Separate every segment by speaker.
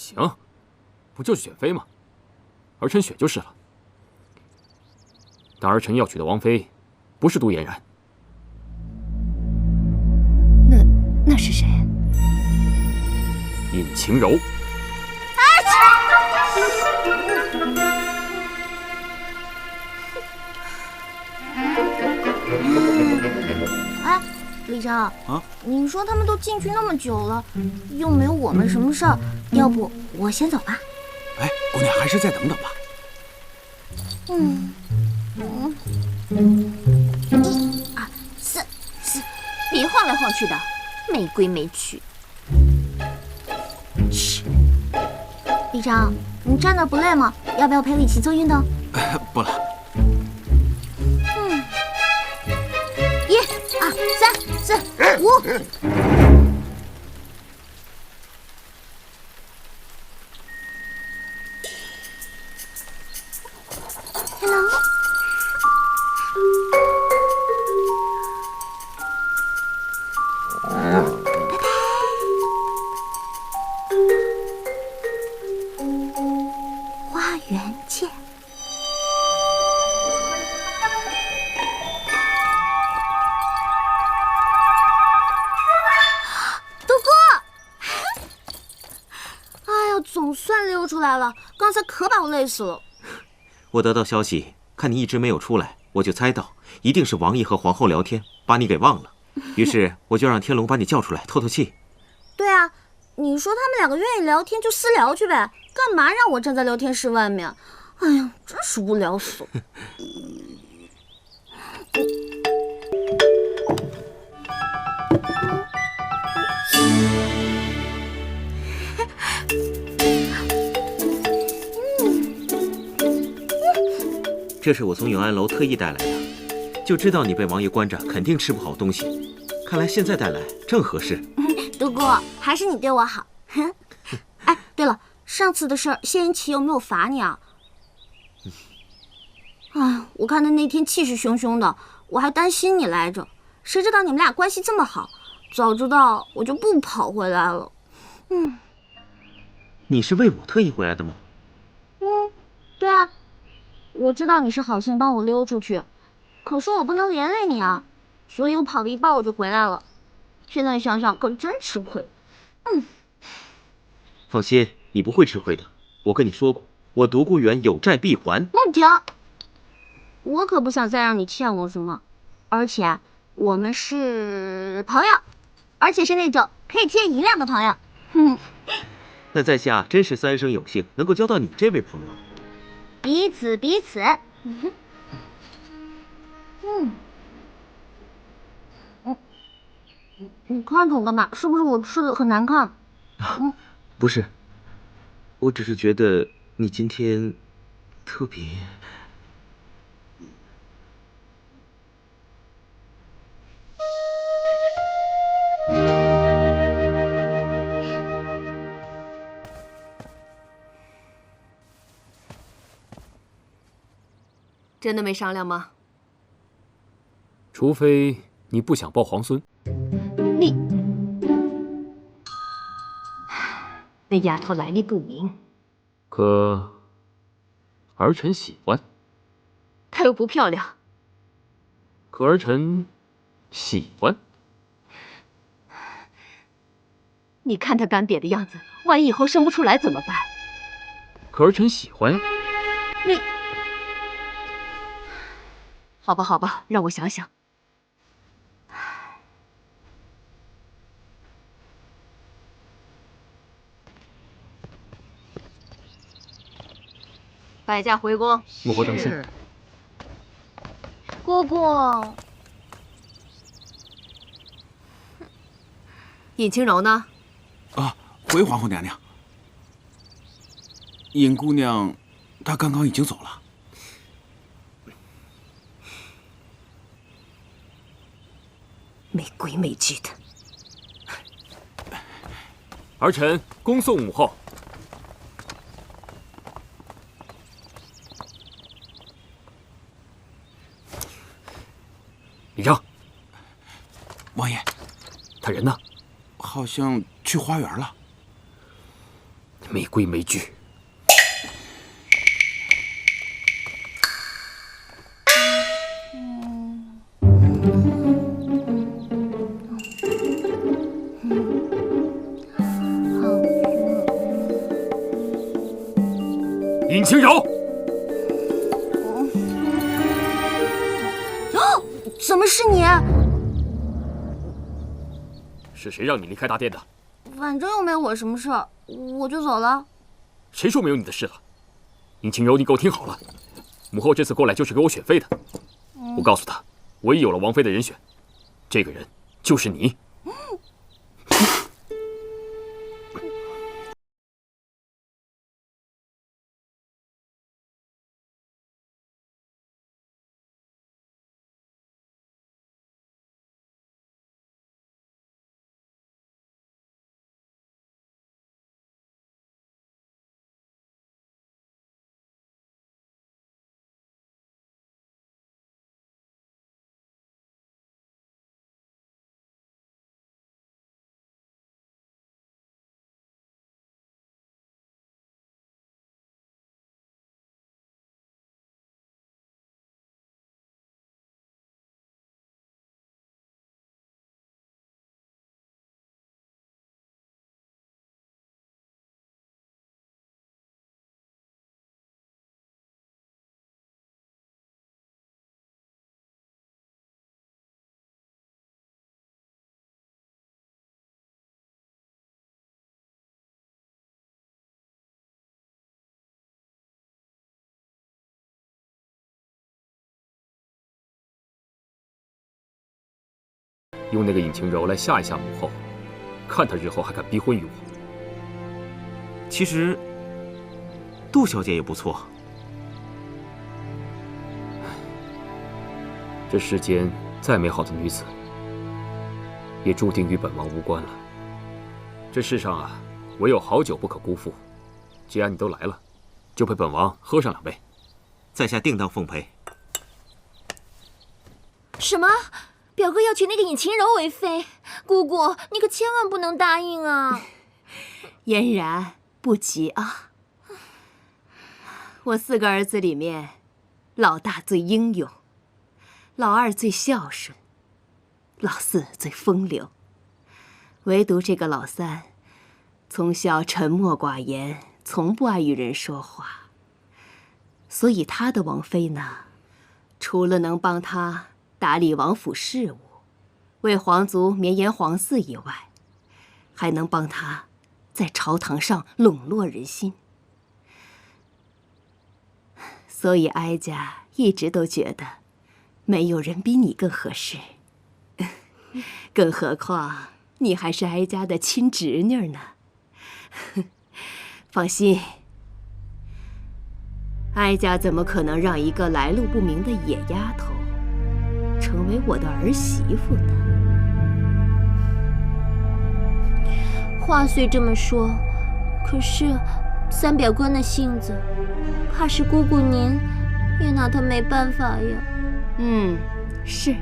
Speaker 1: 行，不就是选妃吗？儿臣选就是了。但儿臣要娶的王妃，不是杜嫣然。
Speaker 2: 那是谁？
Speaker 1: 尹晴柔。
Speaker 3: 哎，李成
Speaker 4: 啊，
Speaker 3: 你说他们都进去那么久了，又没有我们什么事儿，要不我先走吧？
Speaker 4: 哎，姑娘还是再等等吧。
Speaker 3: 1、2、3，别晃来晃去的，没规没矩。嘘，李成，你站那不累吗？要不要陪我一起做运动
Speaker 4: 不了。
Speaker 3: 1、2、3、4、5。Hello。花园见。杜哥，哎呀，总算溜出来了，刚才可把我累死了。
Speaker 5: 我得到消息，看你一直没有出来，我就猜到一定是王爷和皇后聊天，把你给忘了。于是我就让天龙把你叫出来透透气。
Speaker 3: 对啊，你说他们两个愿意聊天就私聊去呗，干嘛让我站在聊天室外面？哎呀，真是无聊死了。
Speaker 5: 这是我从永安楼特意带来的，就知道你被王爷关着，肯定吃不好东西。看来现在带来正合适。
Speaker 3: 杜哥，还是你对我好。哎，对了，上次的事儿，谢云奇有没有罚你啊？哎，我看他那天气势汹汹的，我还担心你来着。谁知道你们俩关系这么好，早知道我就不跑回来了。
Speaker 5: 你是为我特意回来的吗？
Speaker 3: 对啊，我知道你是好心帮我溜出去，可是我不能连累你啊，所以我跑了一半我就回来了。现在想想可真吃亏。
Speaker 5: 放心，你不会吃亏的。我跟你说过，我独孤远有债必还。
Speaker 3: 慢停！我可不想再让你欠我什么，而且我们是朋友，而且是那种可以借1辆的朋友。
Speaker 5: 那在下真是三生有幸，能够交到你这位朋友。
Speaker 3: 彼此彼此。你看懂了吗？是不是我吃的很难看？
Speaker 5: 不是，我只是觉得你今天特别。
Speaker 2: 真的没商量吗？
Speaker 1: 除非你不想抱皇孙。
Speaker 2: 那丫头来历不明，
Speaker 1: 可儿臣喜欢，
Speaker 2: 她又不漂亮。
Speaker 1: 可儿臣喜欢。
Speaker 2: 你看她干瘪的样子，万一以后生不出来怎么办？
Speaker 1: 可儿臣喜欢呀。
Speaker 2: 好吧，好吧，让我想想。摆驾回宫。
Speaker 1: 幕后正信。
Speaker 3: 姑姑，
Speaker 2: 尹清柔呢？
Speaker 4: 啊，回皇后娘娘。尹姑娘，她刚刚已经走了。
Speaker 2: 没规没矩的。
Speaker 1: 儿臣恭送母后。李正，
Speaker 4: 王爷，
Speaker 1: 他人呢？
Speaker 4: 好像去花园了。
Speaker 1: 没规没矩。尹清柔，
Speaker 3: 怎么是你？
Speaker 1: 是谁让你离开大殿的？
Speaker 3: 反正又没我什么事儿，我就走了。
Speaker 1: 谁说没有你的事了？尹清柔，你给我听好了，母后这次过来就是给我选妃的。我告诉她，我已有了王妃的人选，这个人就是你。用那个尹清柔来吓一吓母后，看她日后还敢逼婚于我。
Speaker 5: 其实，杜小姐也不错。
Speaker 1: 这世间再美好的女子，也注定与本王无关了。这世上啊，唯有好酒不可辜负。既然你都来了，就陪本王喝上2杯。
Speaker 5: 在下定当奉陪。
Speaker 3: 什么？表哥要娶那个尹清柔为妃？姑姑，你可千万不能答应啊！
Speaker 2: 嫣然，不急啊。我4个儿子里面，老大最英勇，老2最孝顺，老4最风流，唯独这个老3，从小沉默寡言，从不爱与人说话。所以他的王妃呢，除了能帮他打理王府事务，为皇族绵延皇嗣以外，还能帮他在朝堂上笼络人心。所以哀家一直都觉得，没有人比你更合适。更何况你还是哀家的亲侄女呢。放心，哀家怎么可能让一个来路不明的野丫头成为我的儿媳妇呢？
Speaker 3: 话虽这么说，可是3表哥那性子，怕是姑姑您也拿他没办法呀。
Speaker 2: 是，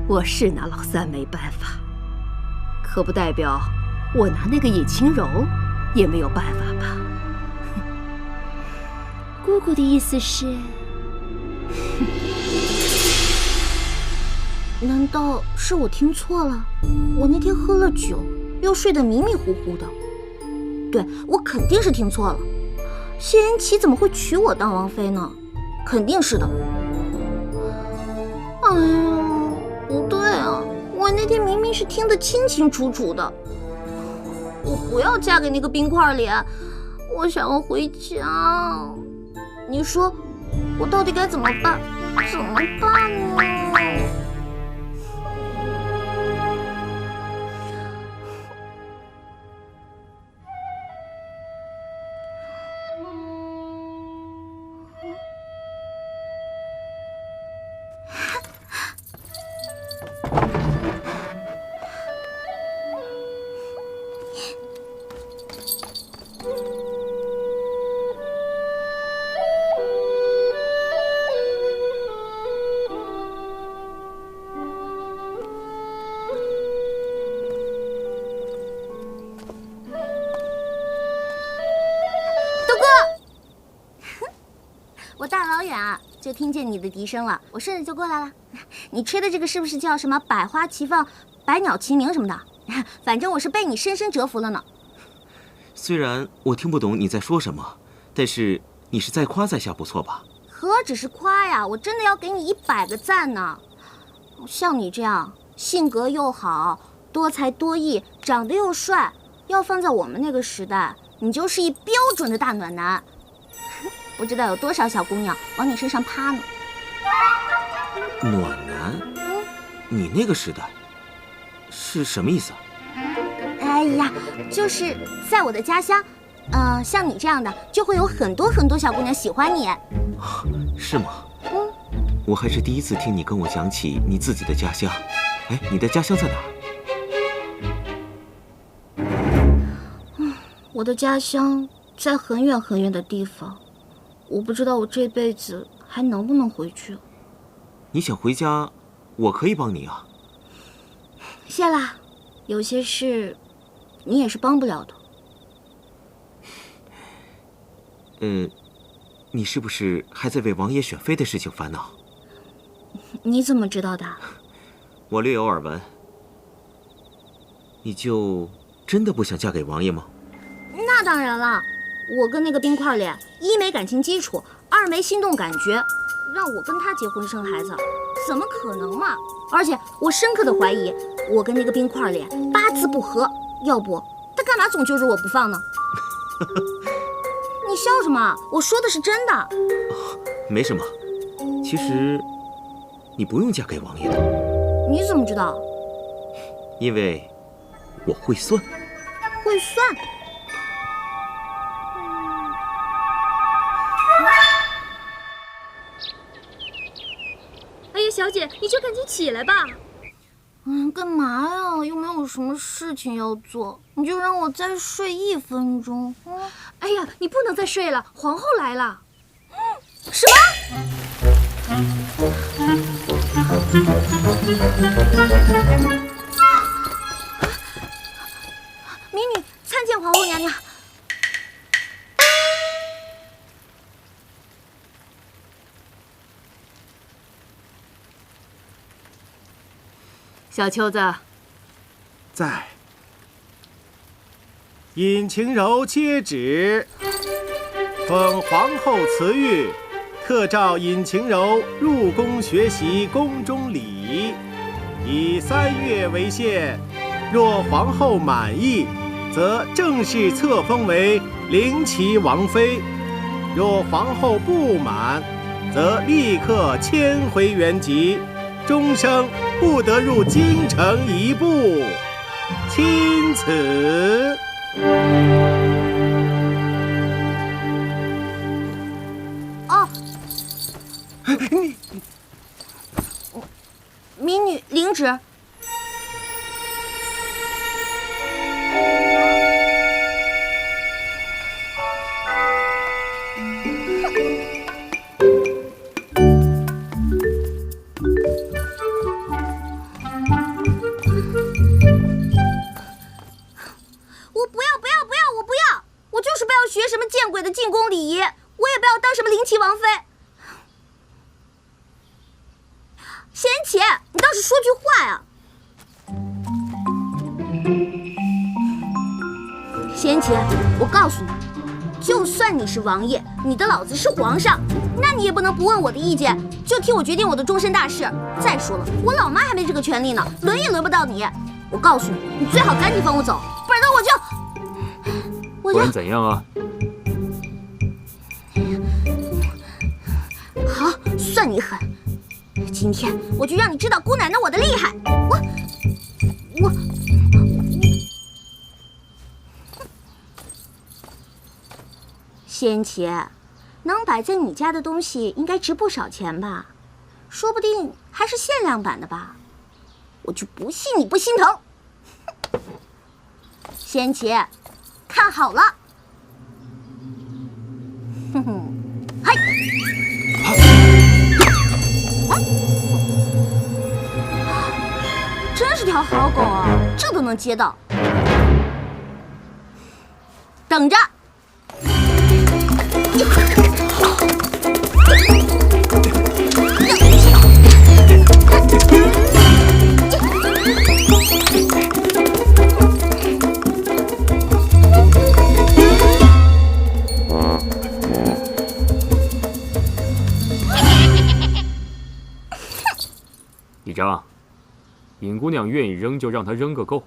Speaker 2: 我是拿老3没办法，可不代表我拿那个尹清柔也没有办法吧？
Speaker 3: 姑姑的意思是，难道是我听错了？我那天喝了酒，又睡得迷迷糊糊的。对，我肯定是听错了。谢安琪怎么会娶我当王妃呢？肯定是的。哎呀，不对啊，我那天明明是听得清清楚楚的。我不要嫁给那个冰块脸，我想要回家。你说，我到底该怎么办？怎么办呢？我大老远啊就听见你的笛声了，我顺着就过来了。你吹的这个是不是叫什么百花齐放、百鸟齐鸣什么的？反正我是被你深深折服了呢。
Speaker 5: 虽然我听不懂你在说什么，但是你是在夸在下不错吧？
Speaker 3: 何止是夸呀，我真的要给你100个赞呢。像你这样性格又好、多才多艺、长得又帅，要放在我们那个时代，你就是一标准的大暖男。不知道有多少小姑娘往你身上趴呢。
Speaker 5: 暖男？你那个时代是什么意思啊？
Speaker 3: 哎呀，就是在我的家乡，像你这样的就会有很多很多小姑娘喜欢你。
Speaker 5: 是吗？我还是第一次听你跟我讲起你自己的家乡。哎，你的家乡在哪儿？
Speaker 3: 我的家乡在很远很远的地方，我不知道我这辈子还能不能回去。
Speaker 5: 你想回家，我可以帮你啊。
Speaker 3: 谢啦，有些事你也是帮不了的。
Speaker 5: 你是不是还在为王爷选妃的事情烦恼？
Speaker 3: 你怎么知道的？
Speaker 5: 我略有耳闻。你就真的不想嫁给王爷吗？
Speaker 3: 那当然了，我跟那个冰块脸，一没感情基础，二没心动感觉，让我跟他结婚生孩子，怎么可能嘛？而且我深刻的怀疑，我跟那个冰块脸八字不合，要不他干嘛总揪着我不放呢？你笑什么？我说的是真的。
Speaker 5: 没什么，其实你不用嫁给王爷的。
Speaker 3: 你怎么知道？
Speaker 5: 因为我会算。
Speaker 3: 会算？
Speaker 6: 哎呀，小姐，你就赶紧起来吧。
Speaker 3: 干嘛呀？又没有什么事情要做，你就让我再睡1分钟。
Speaker 6: 哎呀，你不能再睡了，皇后来了。
Speaker 3: 什么？民女参见皇后娘娘。
Speaker 2: 小秋子，
Speaker 7: 在。尹晴柔接旨，奉皇后慈谕，特召尹晴柔入宫学习宫中礼仪，以3月为限。若皇后满意，则正式册封为灵齐王妃；若皇后不满，则立刻迁回原籍，终生不得入京城一步。钦此。
Speaker 3: 哦，
Speaker 7: 你
Speaker 3: 民女领旨。学什么见鬼的进宫礼仪，我也不要当什么灵齐王妃。贤启，你倒是说句话呀！贤启，我告诉你，就算你是王爷，你的老子是皇上，那你也不能不问我的意见，就替我决定我的终身大事。再说了，我老妈还没这个权利呢，轮也轮不到你。我告诉你，你最好赶紧放我走，不然我就……
Speaker 1: 不然怎样啊？
Speaker 3: 好，算你狠！今天我就让你知道姑奶奶我的厉害！我，仙琪，能摆在你家的东西应该值不少钱吧？说不定还是限量版的吧？我就不信你不心疼！仙琪，看好了！哼哼，嗨！真是条好狗啊，这都能接到。等着！
Speaker 1: 李章，尹姑娘愿意扔就让她扔个够，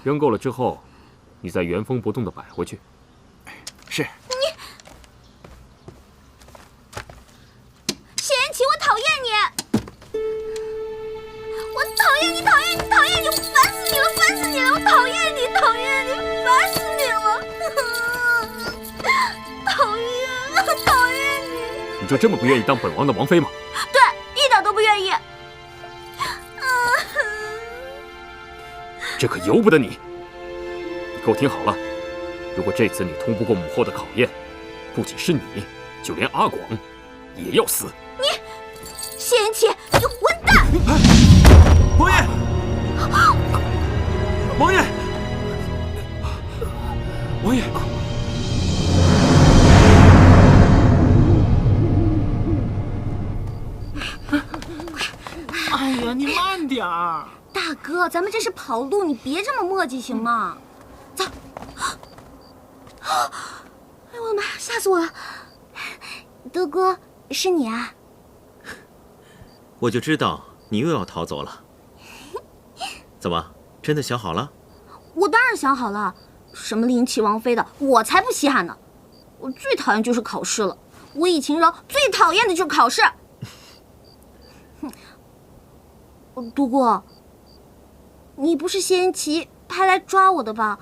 Speaker 1: 扔够了之后，你再原封不动地摆回去。
Speaker 4: 是。
Speaker 3: 谢言齐，我讨厌你！我讨厌你，讨厌你，讨厌你！我烦死你了，烦死你了！我讨厌你，讨厌你，烦死你了！讨厌，讨厌你！
Speaker 1: 你就这么不愿意当本王的王妃吗？
Speaker 3: 对，一点都不愿意。
Speaker 1: 这可由不得你！你给我听好了，如果这次你通不过母后的考验，不仅是你，就连阿广也要死。
Speaker 3: 你，谢言齐，你混蛋！
Speaker 4: 王爷，王爷，王爷！
Speaker 8: 哎呀，你慢点儿！
Speaker 3: 大哥，咱们这是跑路，你别这么磨叽行吗？走！哎呦我的妈，吓死我了！德哥，是你啊？
Speaker 5: 我就知道你又要逃走了。怎么，真的想好了？
Speaker 3: 我当然想好了，什么林齐王妃的，我才不稀罕呢。我最讨厌就是考试了，我以晴柔最讨厌的就是考试。独孤，你不是谢言齐派来抓我的吧？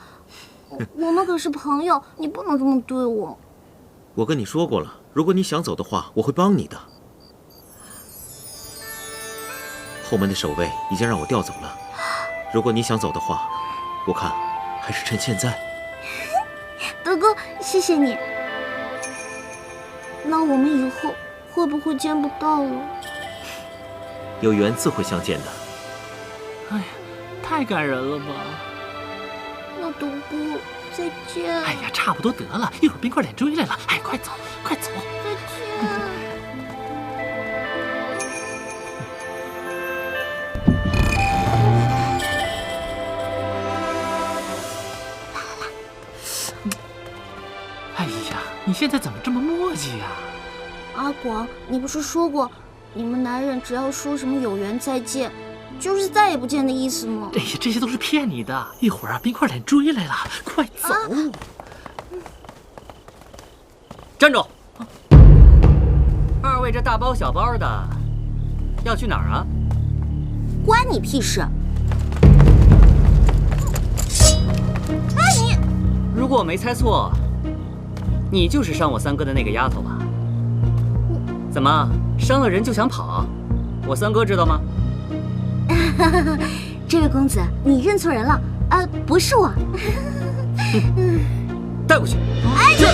Speaker 3: 我们可是朋友，你不能这么对我。
Speaker 5: 我跟你说过了，如果你想走的话，我会帮你的。后门的守卫已经让我调走了，如果你想走的话，我看还是趁现在。
Speaker 3: 德哥，谢谢你。那我们以后会不会见不到了？
Speaker 5: 有缘自会相见的。
Speaker 8: 哎呀，太感人了吧！
Speaker 3: 那独孤，再见。
Speaker 8: 哎呀，差不多得了，一会儿冰块脸追来了。哎，快走，快走！
Speaker 3: 再见。
Speaker 8: 哎呀，你现在怎么这么磨叽呀？
Speaker 3: 阿广，你不是说过，你们男人只要说什么有缘再见，就是再也不见的意思吗？
Speaker 8: 哎呀，这些都是骗你的。一会儿啊，冰块脸追来了，快走！
Speaker 9: 站住！二位这大包小包的，要去哪儿啊？
Speaker 3: 关你屁事！哎，你！
Speaker 9: 如果我没猜错，你就是伤我三哥的那个丫头吧？怎么伤了人就想跑？我三哥知道吗？
Speaker 3: 这位公子，你认错人了，不是我。
Speaker 9: 带过去。
Speaker 3: 哎，
Speaker 1: 走。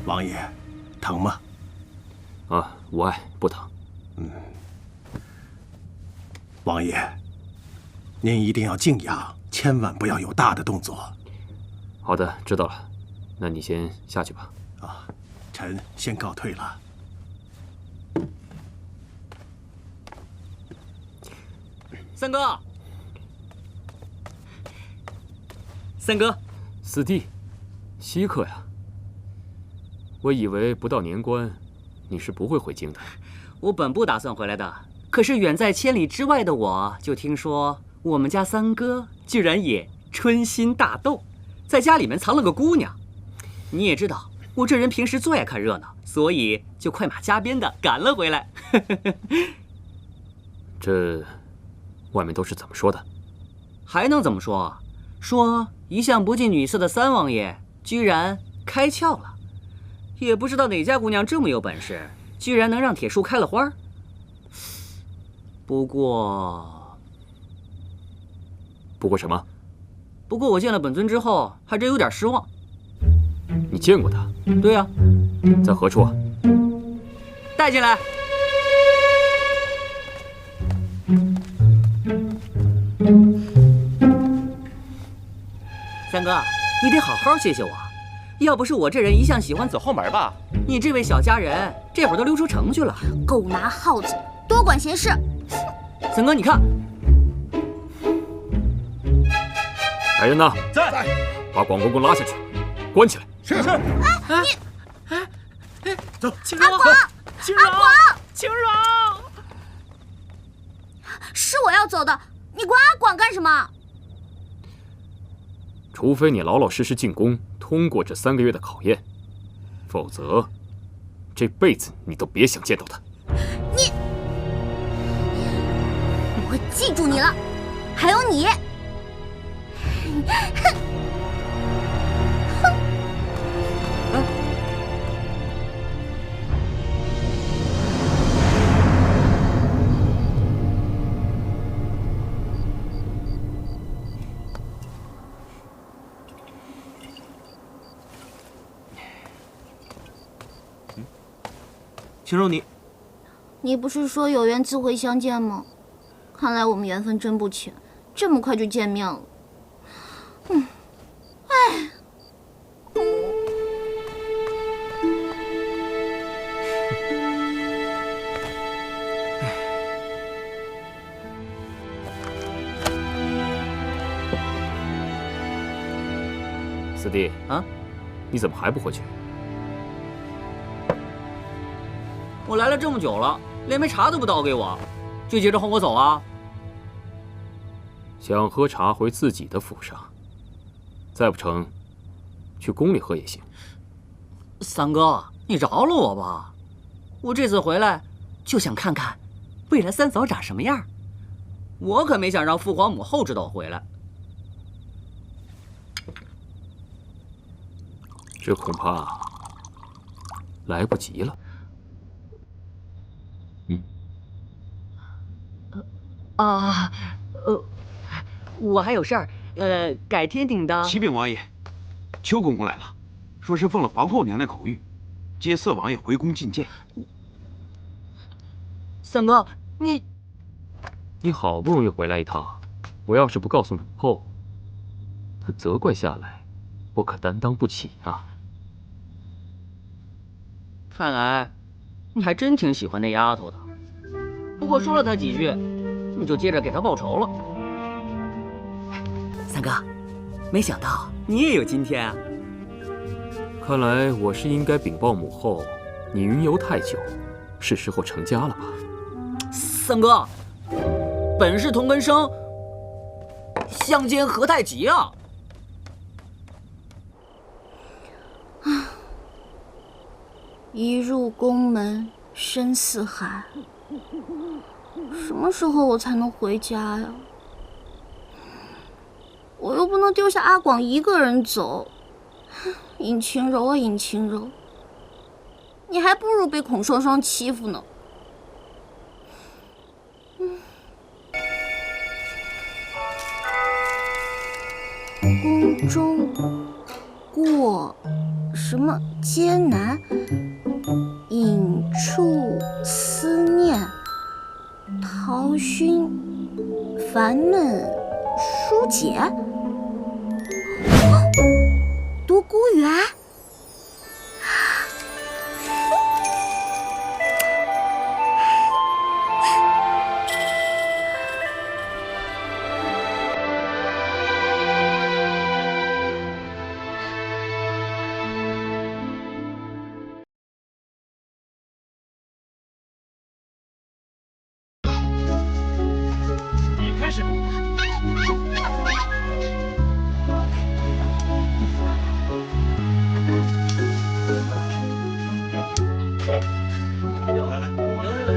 Speaker 7: 王爷，疼吗？
Speaker 1: 啊，无碍，不疼。
Speaker 7: 王爷，您一定要静养，千万不要有大的动作。
Speaker 1: 好的，知道了。那你先下去吧。
Speaker 7: 啊，臣先告退了。
Speaker 9: 三哥，三哥，
Speaker 1: 四弟，稀客呀！我以为不到年关，你是不会回京的。
Speaker 9: 我本不打算回来的，可是远在千里之外的我，就听说我们家三哥居然也春心大动，在家里面藏了个姑娘。你也知道，我这人平时最爱看热闹，所以就快马加鞭的赶了回来。
Speaker 1: 这外面都是怎么说的？
Speaker 9: 还能怎么说？说一向不近女色的三王爷居然开窍了，也不知道哪家姑娘这么有本事，居然能让铁树开了花。不过
Speaker 1: 什么？
Speaker 9: 不过我见了本尊之后，还真有点失望。
Speaker 1: 你见过他？
Speaker 9: 对呀。
Speaker 1: 在何处啊？
Speaker 9: 带进来。三哥，你得好好谢谢我，要不是我这人一向喜欢走后门吧，你这位小家人这会儿都溜出城去了。
Speaker 3: 狗拿耗子，多管闲事。
Speaker 9: 三哥，你看，
Speaker 1: 来人呐！
Speaker 4: 在。
Speaker 1: 把广公公拉下去，关起来。
Speaker 4: 是。
Speaker 7: 走，
Speaker 8: 青柔，青柔，青柔，
Speaker 3: 是我要走的，你管阿广干什么？
Speaker 1: 除非你老老实实进宫，通过这3个月的考验，否则这辈子你都别想见到他。
Speaker 3: 我记住你了，还有你。
Speaker 5: 青柔，
Speaker 3: 你不是说有缘自会相见吗？看来我们缘分真不浅，这么快就见面了。
Speaker 1: 四弟
Speaker 9: 啊，
Speaker 1: 你怎么还不回去？
Speaker 9: 我来了这么久了，连杯茶都不倒给我，就急着轰我走啊？
Speaker 1: 想喝茶回自己的府上，再不成，去宫里喝也行。
Speaker 9: 三哥，你饶了我吧！我这次回来就想看看未来三嫂长什么样，我可没想让父皇母后知道我回来。
Speaker 1: 这恐怕来不及了。
Speaker 9: 我还有事儿，改天顶当。
Speaker 4: 启禀王爷，邱公公来了，说是奉了皇后娘娘口谕，接四王爷回宫觐见。
Speaker 9: 三哥，
Speaker 1: 你好不容易回来一趟，我要是不告诉母后，她责怪下来，我可担当不起啊。
Speaker 9: 看来你还真挺喜欢那丫头的。不过说了她几句，你就接着给她报仇了。三哥，没想到你也有今天啊！
Speaker 1: 看来我是应该禀报母后，你云游太久，是时候成家了吧？
Speaker 9: 三哥，本是同根生，相煎何太急啊！
Speaker 3: 一入宫门深似海，什么时候我才能回家呀？我又不能丢下阿广一个人走。尹晴柔啊，尹晴柔，你还不如被孔双双欺负呢。宫中过什么艰难，隐处思念，陶熏烦闷疏解，独孤园。
Speaker 4: 开始。来来，